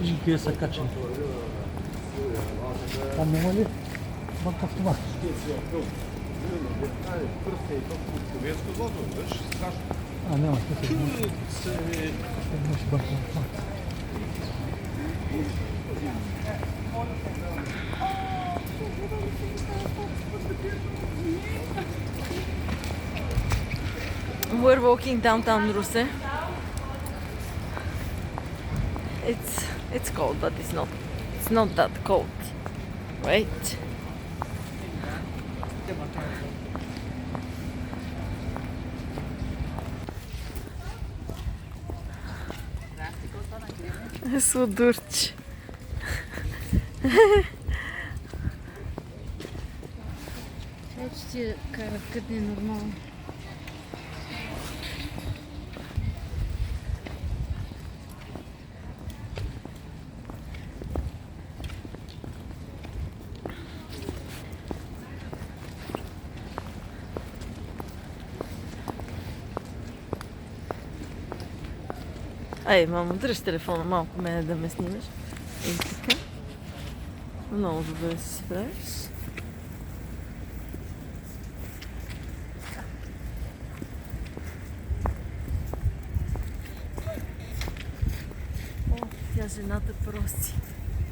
И са качени. Там има ли банкомат? А, няма. Имаш банкомат. We're walking downtown Russe. It's cold, but it's not that cold, right? Судурч. Че ти кара къде нормално. Ай, мамо, дръж телефона малко мене да ме снимаш. И така. Много добре се справиш. О, тя жената проси.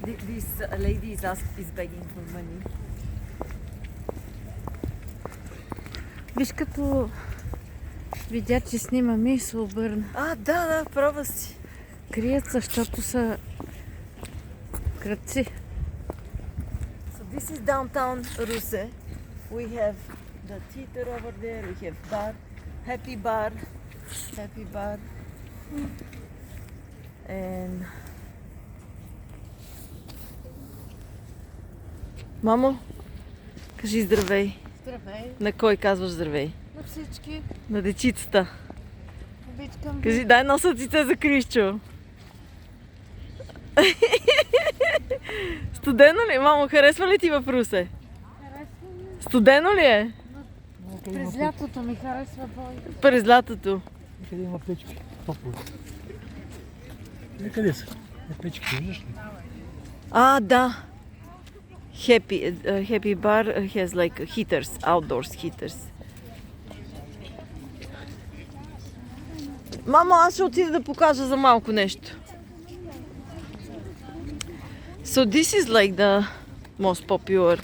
This lady is begging for money. Виж като видя, че снимаме и се обърна. А, да, права си. Крият, защото са кръци. So this is downtown Russe. We have the theater over there. We have bar, happy bar, and мамо, кажи здравей. Здравей На кой казваш здравей? на всички. На дечицата. Обичкам ви. Кажи, дай носъците за Крищо. Студено ли? Мамо, харесва ли ти в Русе? Харесва ми. Студено ли е? През лятото ми харесва бой. През лятото. Къде има печки? Топло. Къде са? Печки, виждаш ли? А, да. Happy bar has like heaters, outdoors heaters. Мамо, аз ще отида да покажа за малко нещо. So this is like the most popular,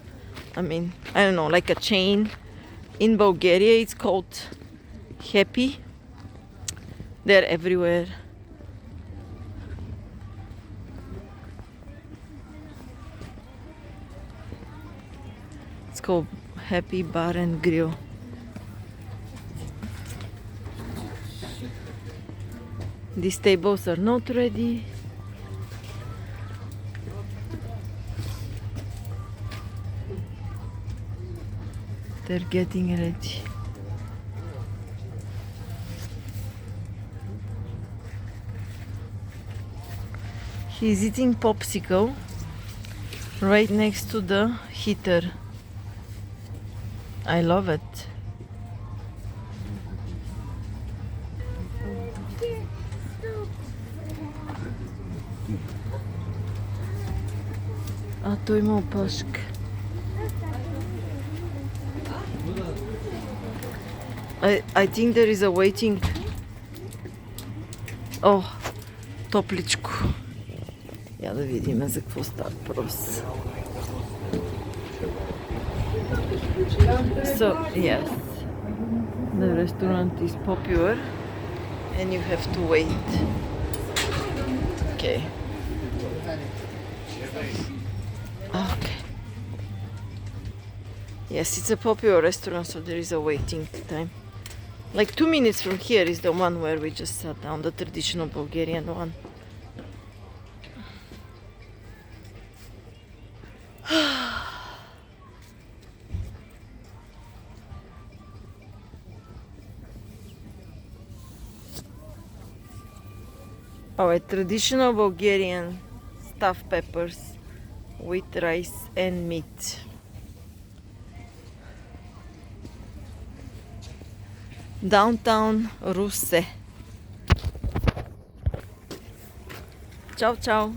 I don't know, like a chain in Bulgaria. It's called Happy. They're everywhere. It's called Happy Bar and Grill. These tables are not ready. They're getting ready. He's eating popsicle right next to the heater. I love it. А той има опашка. I think there is a waiting. О, топличко. Я да видим за какво става въпрос. So, yes, the restaurant is popular and you have to wait. Okay. Okay. Yes, it's a popular restaurant, so there is a waiting time. Like 2 minutes from here is the one where we just sat down, the traditional Bulgarian one. Our traditional Bulgarian stuffed peppers with rice and meat. Downtown Russe. Ciao, ciao.